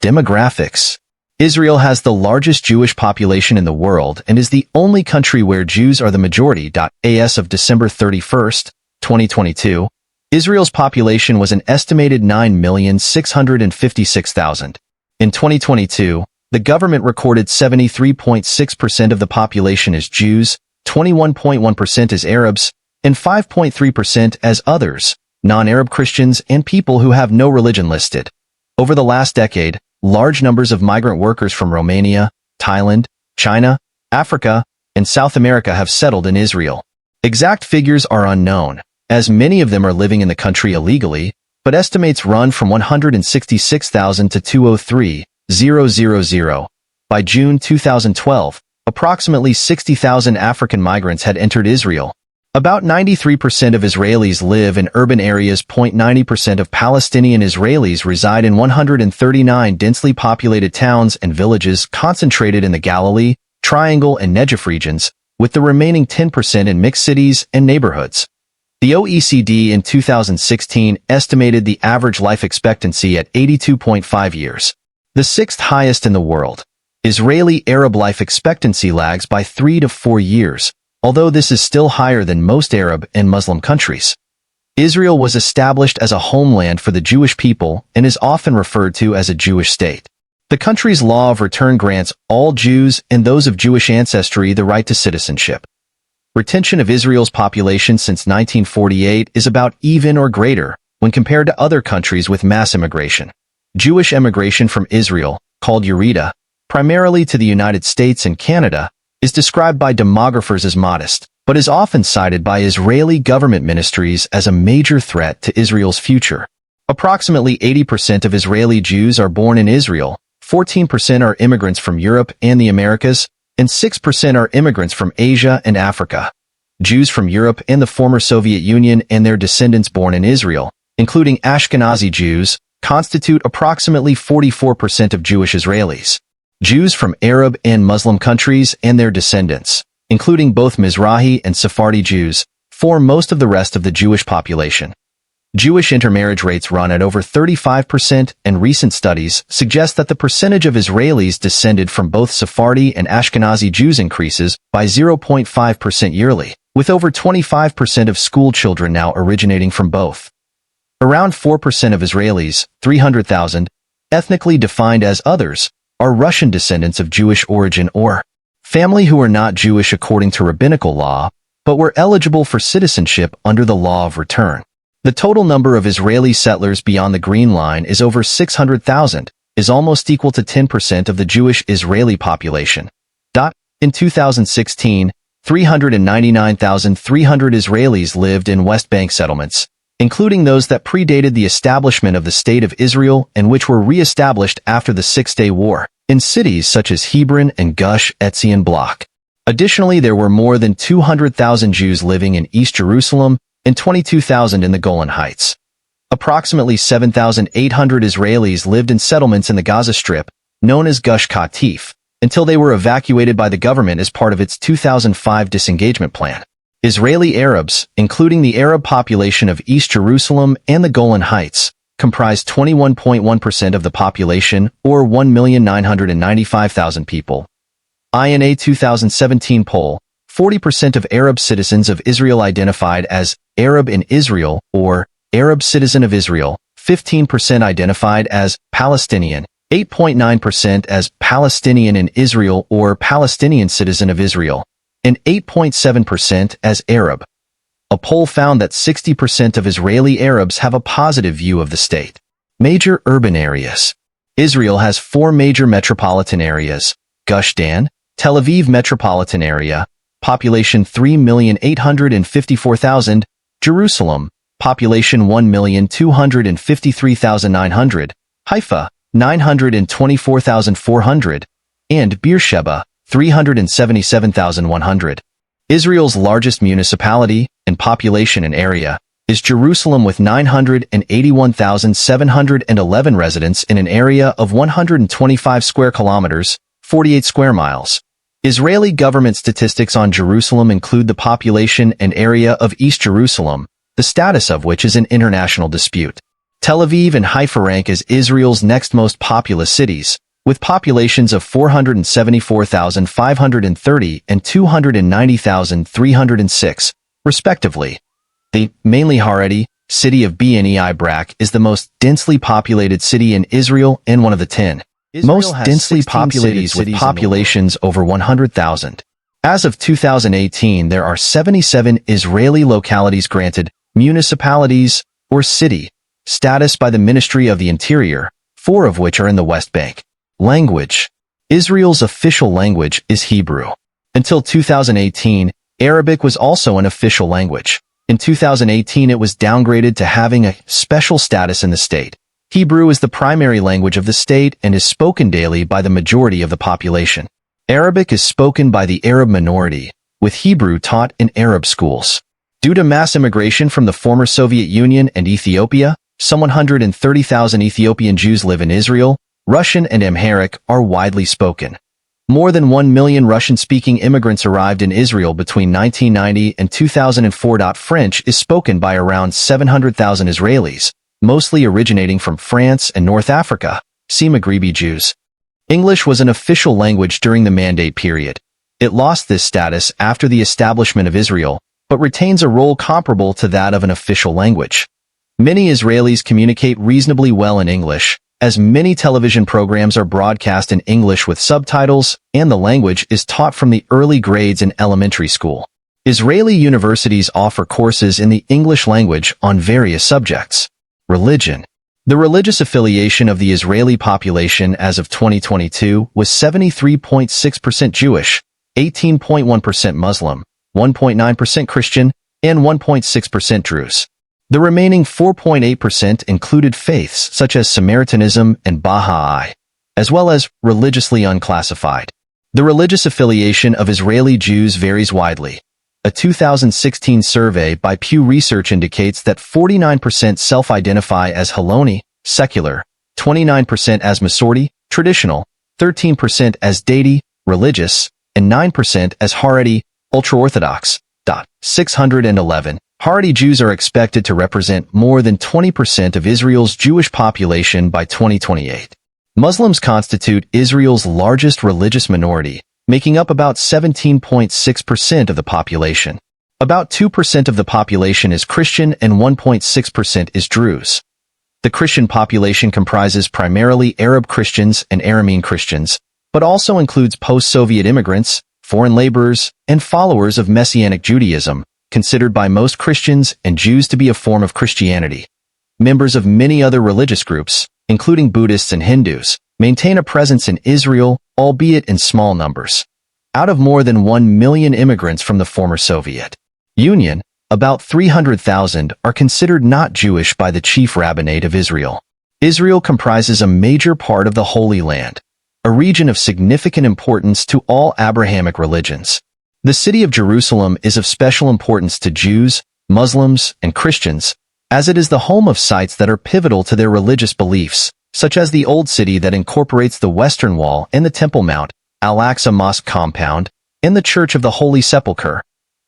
Demographics. Israel has the largest Jewish population in the world and is the only country where Jews are the majority. As of December 31, 2022, Israel's population was an estimated 9,656,000. In 2022, the government recorded 73.6% of the population as Jews, 21.1% as Arabs, and 5.3% as others, non-Arab Christians and people who have no religion listed. Over the last decade, large numbers of migrant workers from Romania, Thailand, China, Africa, and South America have settled in Israel. Exact figures are unknown, as many of them are living in the country illegally, but estimates run from 166,000 to 203,000. By June 2012, approximately 60,000 African migrants had entered Israel. About 93% of Israelis live in urban areas. 90% of Palestinian Israelis reside in 139 densely populated towns and villages concentrated in the Galilee, Triangle, and Negev regions, with the remaining 10% in mixed cities and neighborhoods. The OECD in 2016 estimated the average life expectancy at 82.5 years, the sixth highest in the world. Israeli Arab life expectancy lags by 3 to 4 years, although this is still higher than most Arab and Muslim countries. Israel was established as a homeland for the Jewish people and is often referred to as a Jewish state. The country's law of return grants all Jews and those of Jewish ancestry the right to citizenship. Retention of Israel's population since 1948 is about even or greater when compared to other countries with mass immigration. Jewish emigration from Israel, called Yerida, primarily to the United States and Canada, is described by demographers as modest, but is often cited by Israeli government ministries as a major threat to Israel's future. Approximately 80% of Israeli Jews are born in Israel, 14% are immigrants from Europe and the Americas, and 6% are immigrants from Asia and Africa. Jews from Europe and the former Soviet Union and their descendants born in Israel, including Ashkenazi Jews, constitute approximately 44% of Jewish Israelis. Jews from Arab and Muslim countries and their descendants, including both Mizrahi and Sephardi Jews, form most of the rest of the Jewish population. Jewish intermarriage rates run at over 35%, and recent studies suggest that the percentage of Israelis descended from both Sephardi and Ashkenazi Jews increases by 0.5% yearly, with over 25% of school children now originating from both. Around 4% of Israelis, 300,000, ethnically defined as others, are Russian descendants of Jewish origin or family who are not Jewish according to rabbinical law, but were eligible for citizenship under the law of return. The total number of Israeli settlers beyond the Green Line is over 600,000, is almost equal to 10% of the Jewish Israeli population. In 2016, 399,300 Israelis lived in West Bank settlements, including those that predated the establishment of the State of Israel and which were re-established after the Six-Day War, in cities such as Hebron and Gush Etzion Block. Additionally, there were more than 200,000 Jews living in East Jerusalem and 22,000 in the Golan Heights. Approximately 7,800 Israelis lived in settlements in the Gaza Strip, known as Gush Katif, until they were evacuated by the government as part of its 2005 disengagement plan. Israeli Arabs, including the Arab population of East Jerusalem and the Golan Heights, comprise 21.1% of the population, or 1,995,000 people. In a 2017 poll, 40% of Arab citizens of Israel identified as Arab in Israel or Arab citizen of Israel, 15% identified as Palestinian, 8.9% as Palestinian in Israel or Palestinian citizen of Israel, and 8.7% as Arab. A poll found that 60% of Israeli Arabs have a positive view of the state. Major urban areas. Israel has 4 major metropolitan areas: Gush Dan, Tel Aviv metropolitan area, population 3,854,000, Jerusalem, population 1,253,900, Haifa, 924,400, and Beersheba, 377,100. Israel's largest municipality, and population and area, is Jerusalem with 981,711 residents in an area of 125 square kilometers, 48 square miles. Israeli government statistics on Jerusalem include the population and area of East Jerusalem, the status of which is an international dispute. Tel Aviv and Haifa rank as Israel's next most populous cities, with populations of 474,530 and 290,306, respectively. The mainly Haredi city of Bnei Brak is the most densely populated city in Israel and one of the 10 most densely populated cities with populations over 100,000. As of 2018, there are 77 Israeli localities granted municipalities or city status by the Ministry of the Interior, 4 of which are in the West Bank. Language. Israel's official language is Hebrew. Until 2018, Arabic was also an official language. In 2018, it was downgraded to having a special status in the state. Hebrew is the primary language of the state and is spoken daily by the majority of the population. Arabic is spoken by the Arab minority, with Hebrew taught in Arab schools. Due to mass immigration from the former Soviet Union and Ethiopia, some 130,000 Ethiopian Jews live in Israel. Russian and Amharic are widely spoken. More than 1 million Russian-speaking immigrants arrived in Israel between 1990 and 2004. French is spoken by around 700,000 Israelis, mostly originating from France and North Africa. See Maghrebi Jews. English was an official language during the Mandate period. It lost this status after the establishment of Israel, but retains a role comparable to that of an official language. Many Israelis communicate reasonably well in English, as many television programs are broadcast in English with subtitles, and the language is taught from the early grades in elementary school. Israeli universities offer courses in the English language on various subjects. Religion. The religious affiliation of the Israeli population as of 2022 was 73.6% Jewish, 18.1% Muslim, 1.9% Christian, and 1.6% Druze. The remaining 4.8% included faiths such as Samaritanism and Baha'i, as well as religiously unclassified. The religious affiliation of Israeli Jews varies widely. A 2016 survey by Pew Research indicates that 49% self-identify as Haloni, secular, 29% as Masorti, traditional, 13% as Deity, religious, and 9% as Haredi, ultra-Orthodox. 611. Haredi Jews are expected to represent more than 20% of Israel's Jewish population by 2028. Muslims constitute Israel's largest religious minority, making up about 17.6% of the population. About 2% of the population is Christian and 1.6% is Druze. The Christian population comprises primarily Arab Christians and Aramean Christians, but also includes post-Soviet immigrants, foreign laborers, and followers of Messianic Judaism, considered by most Christians and Jews to be a form of Christianity. Members of many other religious groups, including Buddhists and Hindus, maintain a presence in Israel, albeit in small numbers. Out of more than 1 million immigrants from the former Soviet Union, about 300,000 are considered not Jewish by the chief rabbinate of Israel. Israel comprises a major part of the Holy Land, a region of significant importance to all Abrahamic religions. The city of Jerusalem is of special importance to Jews, Muslims, and Christians, as it is the home of sites that are pivotal to their religious beliefs, such as the Old City that incorporates the Western Wall and the Temple Mount, Al-Aqsa Mosque compound, and the Church of the Holy Sepulchre.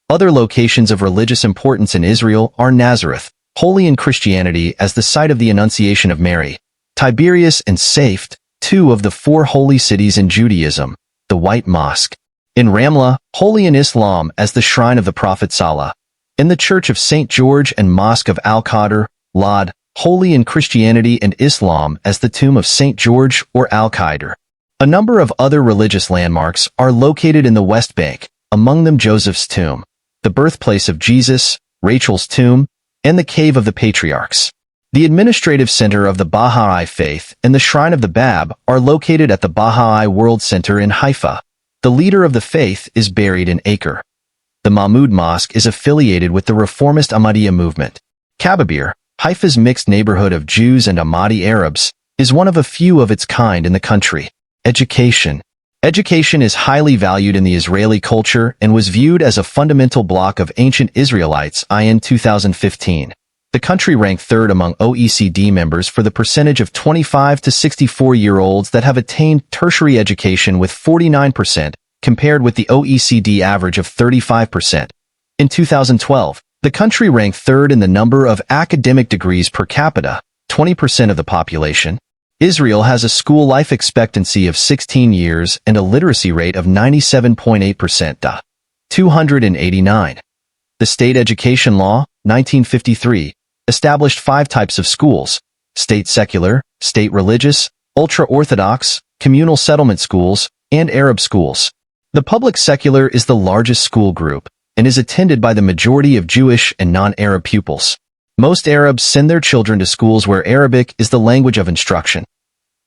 Other locations of religious importance in Israel are Nazareth, holy in Christianity as the site of the Annunciation of Mary, Tiberias and Safed, 2 of the 4 holy cities in Judaism, the White Mosque. In Ramla, holy in Islam as the shrine of the Prophet Salah. In the Church of St. George and Mosque of Al-Qadr, Lod, holy in Christianity and Islam as the tomb of St. George or Al-Qadr. A number of other religious landmarks are located in the West Bank, among them Joseph's tomb, the birthplace of Jesus, Rachel's tomb, and the Cave of the Patriarchs. The administrative center of the Baha'i faith and the Shrine of the Bab are located at the Baha'i World Center in Haifa. The leader of the faith is buried in Acre. The Mahmud Mosque is affiliated with the reformist Ahmadiyya movement. Kababir, Haifa's mixed neighborhood of Jews and Ahmadi Arabs, is one of a few of its kind in the country. Education. Education is highly valued in the Israeli culture and was viewed as a fundamental block of ancient Israelites in 2015. The country ranked 3rd among OECD members for the percentage of 25 to 64-year-olds that have attained tertiary education with 49%, compared with the OECD average of 35%. In 2012, the country ranked 3rd in the number of academic degrees per capita, 20% of the population. Israel has a school life expectancy of 16 years and a literacy rate of 97.8%. 289. The State Education Law, 1953, established 5 types of schools: state secular, state religious, ultra-Orthodox, communal settlement schools, and Arab schools. The public secular is the largest school group and is attended by the majority of Jewish and non-Arab pupils. Most Arabs send their children to schools where Arabic is the language of instruction.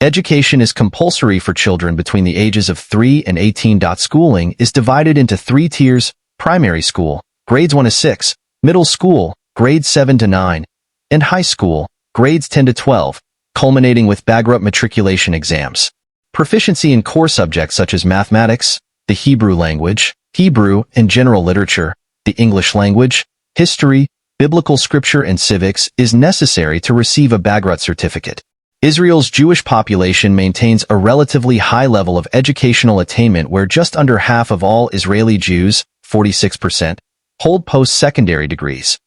Education is compulsory for children between the ages of 3 and 18. Schooling is divided into 3 tiers: primary school, grades 1 to 6, middle school, grades 7 to 9, and high school, grades 10 to 12, culminating with Bagrut matriculation exams. Proficiency in core subjects such as mathematics, the Hebrew language, Hebrew and general literature, the English language, history, biblical scripture, and civics is necessary to receive a Bagrut certificate. Israel's Jewish population maintains a relatively high level of educational attainment where just under half of all Israeli Jews, 46%, hold post-secondary degrees.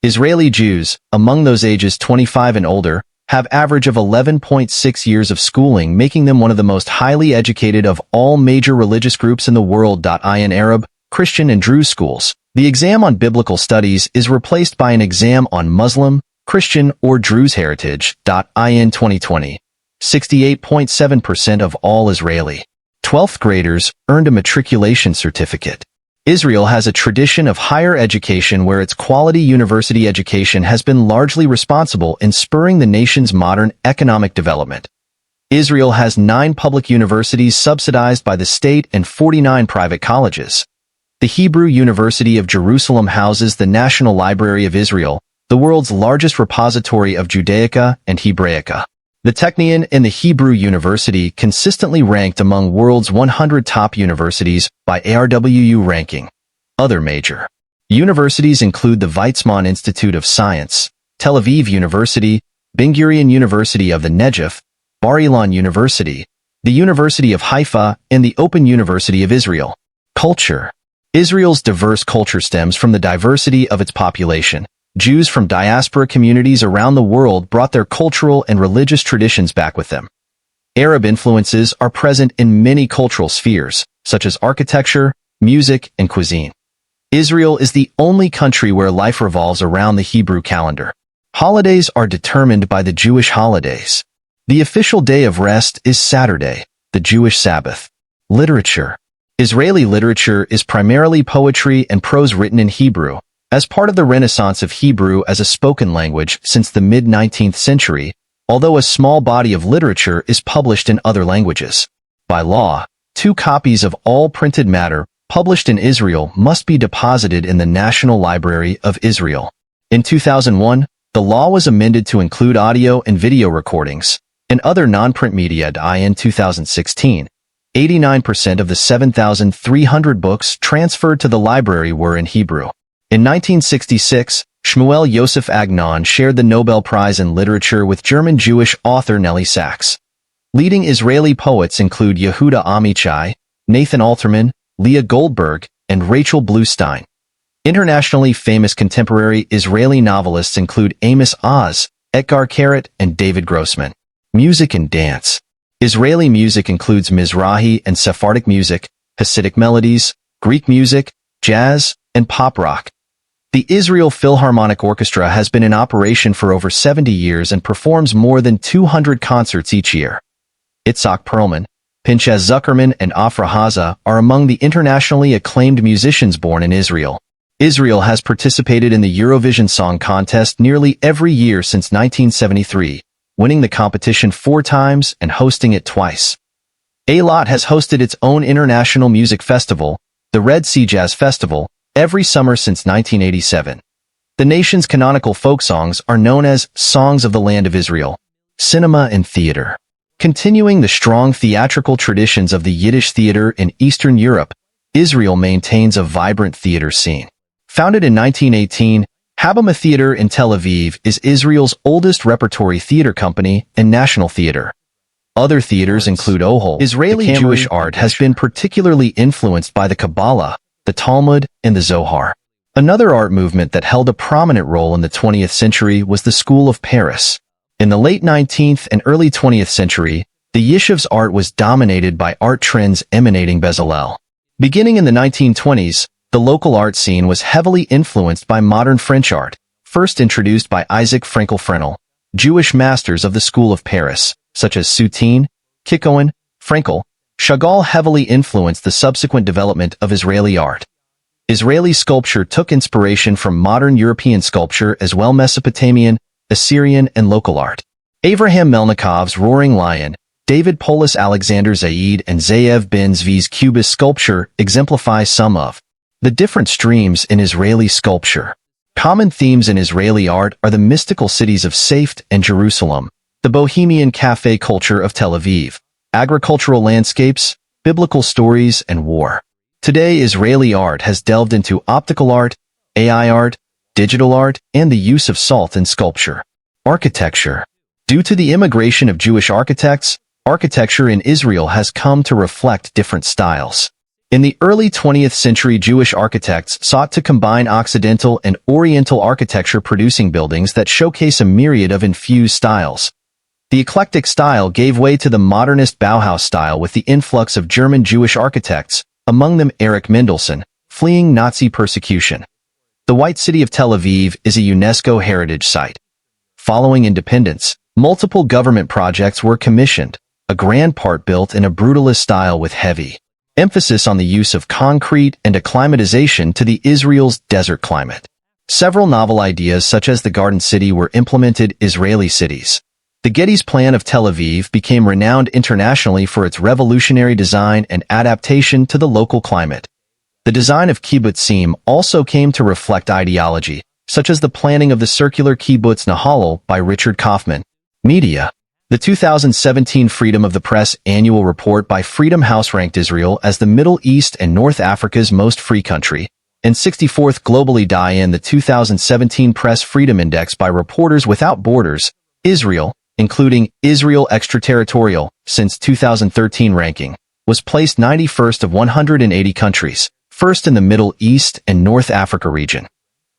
Israeli Jews, among those ages 25 and older, have average of 11.6 years of schooling, making them one of the most highly educated of all major religious groups in the world. In Arab, Christian, and Druze schools, the exam on biblical studies is replaced by an exam on Muslim, Christian, or Druze heritage. In 2020, 68.7% of all Israeli 12th graders earned a matriculation certificate. Israel has a tradition of higher education where its quality university education has been largely responsible in spurring the nation's modern economic development. Israel has 9 public universities subsidized by the state and 49 private colleges. The Hebrew University of Jerusalem houses the National Library of Israel, the world's largest repository of Judaica and Hebraica. The Technion and the Hebrew University consistently ranked among world's 100 top universities by ARWU ranking. Other major universities include the Weizmann Institute of Science, Tel Aviv University, Ben Gurion University of the Negev, Bar Ilan University, the University of Haifa, and the Open University of Israel. Culture. Israel's diverse culture stems from the diversity of its population. Jews from diaspora communities around the world brought their cultural and religious traditions back with them. Arab influences are present in many cultural spheres, such as architecture, music, and cuisine. Israel is the only country where life revolves around the Hebrew calendar. Holidays are determined by the Jewish holidays. The official day of rest is Saturday, the Jewish Sabbath. Literature. Israeli literature is primarily poetry and prose written in Hebrew. As part of the renaissance of Hebrew as a spoken language since the mid-19th century, although a small body of literature is published in other languages. By law, 2 copies of all printed matter published in Israel must be deposited in the National Library of Israel. In 2001, the law was amended to include audio and video recordings and other non-print media. In 2016, 89% of the 7,300 books transferred to the library were in Hebrew. In 1966, Shmuel Yosef Agnon shared the Nobel Prize in Literature with German Jewish author Nelly Sachs. Leading Israeli poets include Yehuda Amichai, Nathan Alterman, Leah Goldberg, and Rachel Bluestein. Internationally famous contemporary Israeli novelists include Amos Oz, Etgar Keret, and David Grossman. Music and dance. Israeli music includes Mizrahi and Sephardic music, Hasidic melodies, Greek music, jazz, and pop rock. The Israel Philharmonic Orchestra has been in operation for over 70 years and performs more than 200 concerts each year. Itzhak Perlman, Pinchas Zuckerman, and Afra Haza are among the internationally acclaimed musicians born in Israel. Israel has participated in the Eurovision Song Contest nearly every year since 1973, winning the competition 4 times and hosting it twice. Eilat has hosted its own international music festival, the Red Sea Jazz Festival, every summer since 1987. The nation's canonical folk songs are known as Songs of the Land of Israel. Cinema and theater. Continuing the strong theatrical traditions of the Yiddish theater in Eastern Europe, Israel maintains a vibrant theater scene. Founded in 1918, Habama Theater in Tel Aviv is Israel's oldest repertory theater company and national theater. Other theaters include Ohol. Israeli Jewish art has been particularly influenced by the Kabbalah, the Talmud, and the Zohar. Another art movement that held a prominent role in the 20th century was the School of Paris. In the late 19th and early 20th century, the Yishuv's art was dominated by art trends emanating Bezalel. Beginning in the 1920s, the local art scene was heavily influenced by modern French art, first introduced by Isaac Frankel-Fresnel, Jewish masters of the School of Paris, such as Soutine, Kikoen, Frenkel. Chagall heavily influenced the subsequent development of Israeli art. Israeli sculpture took inspiration from modern European sculpture as well Mesopotamian, Assyrian, and local art. Avraham Melnikov's Roaring Lion, David Polis Alexander Zaid, and Ze'ev Ben Zvi's Cubist sculpture exemplify some of the different streams in Israeli sculpture. Common themes in Israeli art are the mystical cities of Safed and Jerusalem, the bohemian cafe culture of Tel Aviv, agricultural landscapes, biblical stories, and war. Today, Israeli art has delved into optical art, AI art, digital art, and the use of salt in sculpture. Architecture. Due to the immigration of Jewish architects, architecture in Israel has come to reflect different styles. In the early 20th century, Jewish architects sought to combine Occidental and Oriental architecture, producing buildings that showcase a myriad of infused styles. The eclectic style gave way to the modernist Bauhaus style with the influx of German Jewish architects, among them Erich Mendelsohn, fleeing Nazi persecution. The White City of Tel Aviv is a UNESCO heritage site. Following independence, multiple government projects were commissioned, a grand part built in a brutalist style with heavy emphasis on the use of concrete and acclimatization to the Israel's desert climate. Several novel ideas such as the Garden City were implemented Israeli cities. The Getty's plan of Tel Aviv became renowned internationally for its revolutionary design and adaptation to the local climate. The design of kibbutzim also came to reflect ideology, such as the planning of the circular kibbutz Nahalal by Richard Kaufman. Media. The 2017 Freedom of the Press annual report by Freedom House ranked Israel as the Middle East and North Africa's most free country, and 64th globally. In the 2017 Press Freedom Index by Reporters Without Borders, Israel, including Israel Extraterritorial, since 2013 ranking, was placed 91st of 180 countries, first in the Middle East and North Africa region.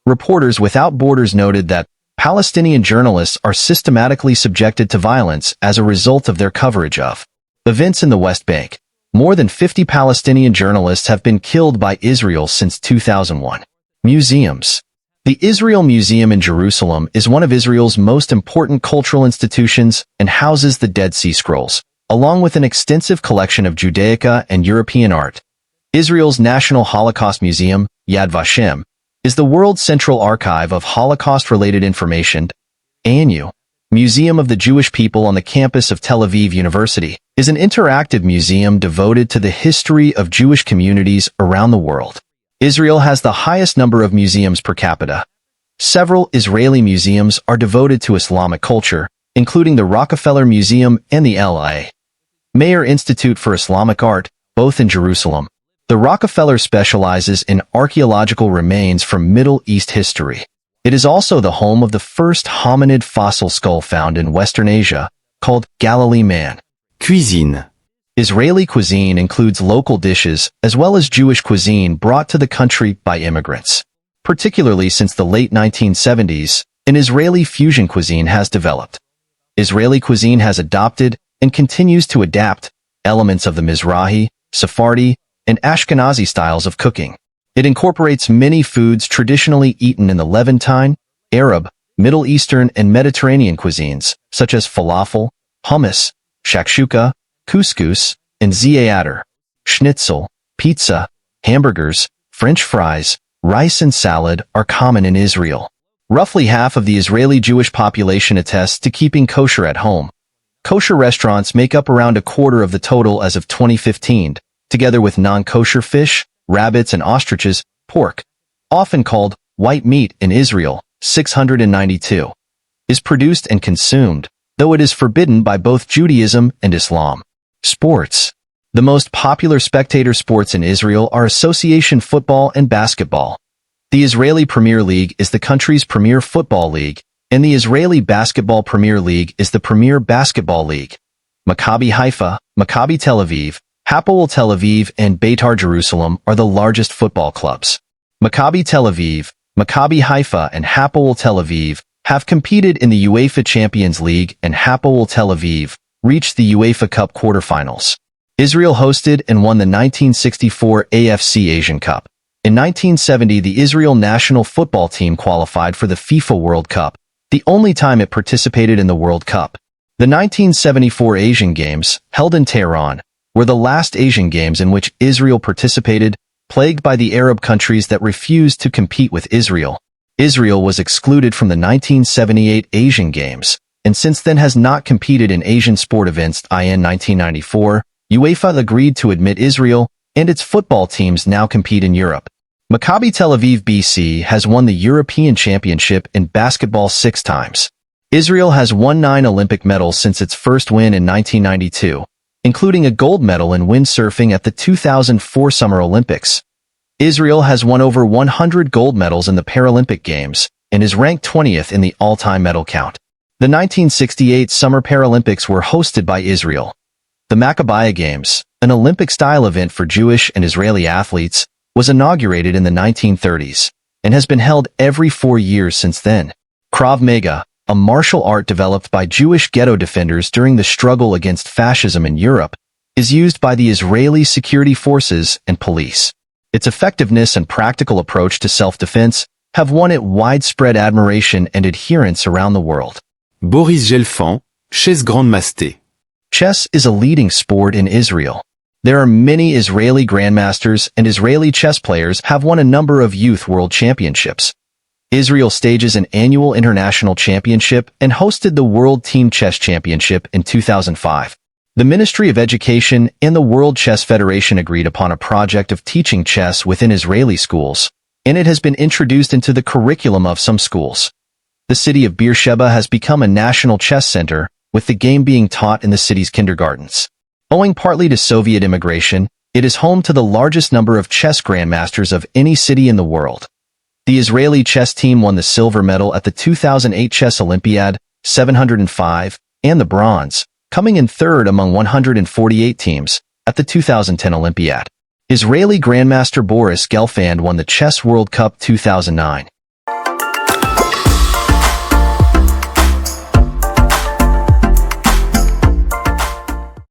Reporters Without Borders noted that Palestinian journalists are systematically subjected to violence as a result of their coverage of events in the West Bank. More than 50 Palestinian journalists have been killed by Israel since 2001. Museums. The Israel Museum in Jerusalem is one of Israel's most important cultural institutions and houses the Dead Sea Scrolls, along with an extensive collection of Judaica and European art. Israel's National Holocaust Museum, Yad Vashem, is the world's central archive of Holocaust-related information. ANU, Museum of the Jewish People on the campus of Tel Aviv University, is an interactive museum devoted to the history of Jewish communities around the world. Israel has the highest number of museums per capita. Several Israeli museums are devoted to Islamic culture, including the Rockefeller Museum and the L.A. Meir Institute for Islamic Art, both in Jerusalem. The Rockefeller specializes in archaeological remains from Middle East history. It is also the home of the first hominid fossil skull found in Western Asia, called Galilee Man. Cuisine. Israeli cuisine includes local dishes as well as Jewish cuisine brought to the country by immigrants. Particularly since the late 1970s, an Israeli fusion cuisine has developed. Israeli cuisine has adopted and continues to adapt elements of the Mizrahi, Sephardi, and Ashkenazi styles of cooking. It incorporates many foods traditionally eaten in the Levantine, Arab, Middle Eastern, and Mediterranean cuisines, such as falafel, hummus, shakshuka, couscous, and ziyaatar. Schnitzel, pizza, hamburgers, French fries, rice and salad are common in Israel. Roughly half of the Israeli Jewish population attests to keeping kosher at home. Kosher restaurants make up around a quarter of the total as of 2015, together with non-kosher fish, rabbits and ostriches, pork, often called white meat in Israel, 692, is produced and consumed, though it is forbidden by both Judaism and Islam. Sports. The most popular spectator sports in Israel are association football and basketball. The Israeli Premier League is the country's premier football league, and the Israeli Basketball Premier League is the premier basketball league. Maccabi Haifa, Maccabi Tel Aviv, Hapoel Tel Aviv, and Beitar Jerusalem are the largest football clubs. Maccabi Tel Aviv, Maccabi Haifa, and Hapoel Tel Aviv have competed in the UEFA Champions League, and Hapoel Tel Aviv reached the UEFA Cup quarterfinals. Israel hosted and won the 1964 AFC Asian Cup. In 1970, the Israel national football team qualified for the FIFA World Cup, the only time it participated in the World Cup. The 1974 Asian Games, held in Tehran, were the last Asian Games in which Israel participated, plagued by the Arab countries that refused to compete with Israel. Israel was excluded from the 1978 Asian Games, and since then has not competed in Asian sport events. In 1994, UEFA agreed to admit Israel, and its football teams now compete in Europe. Maccabi Tel Aviv BC has won the European Championship in basketball 6 times. Israel has won 9 Olympic medals since its first win in 1992, including a gold medal in windsurfing at the 2004 Summer Olympics. Israel has won over 100 gold medals in the Paralympic Games and is ranked 20th in the all-time medal count. The 1968 Summer Paralympics were hosted by Israel. The Maccabi Games, an Olympic-style event for Jewish and Israeli athletes, was inaugurated in the 1930s and has been held every 4 years since then. Krav Maga, a martial art developed by Jewish ghetto defenders during the struggle against fascism in Europe, is used by the Israeli security forces and police. Its effectiveness and practical approach to self-defense have won it widespread admiration and adherence around the world. Boris Gelfand, Chess Grande Masté. Chess is a leading sport in Israel. There are many Israeli grandmasters, and Israeli chess players have won a number of youth world championships. Israel stages an annual international championship and hosted the World Team Chess Championship in 2005. The Ministry of Education and the World Chess Federation agreed upon a project of teaching chess within Israeli schools, and it has been introduced into the curriculum of some schools. The city of Beersheba has become a national chess center, with the game being taught in the city's kindergartens. Owing partly to Soviet immigration, it is home to the largest number of chess grandmasters of any city in the world. The Israeli chess team won the silver medal at the 2008 Chess Olympiad, 705, and the bronze, coming in third among 148 teams, at the 2010 Olympiad. Israeli Grandmaster Boris Gelfand won the Chess World Cup 2009.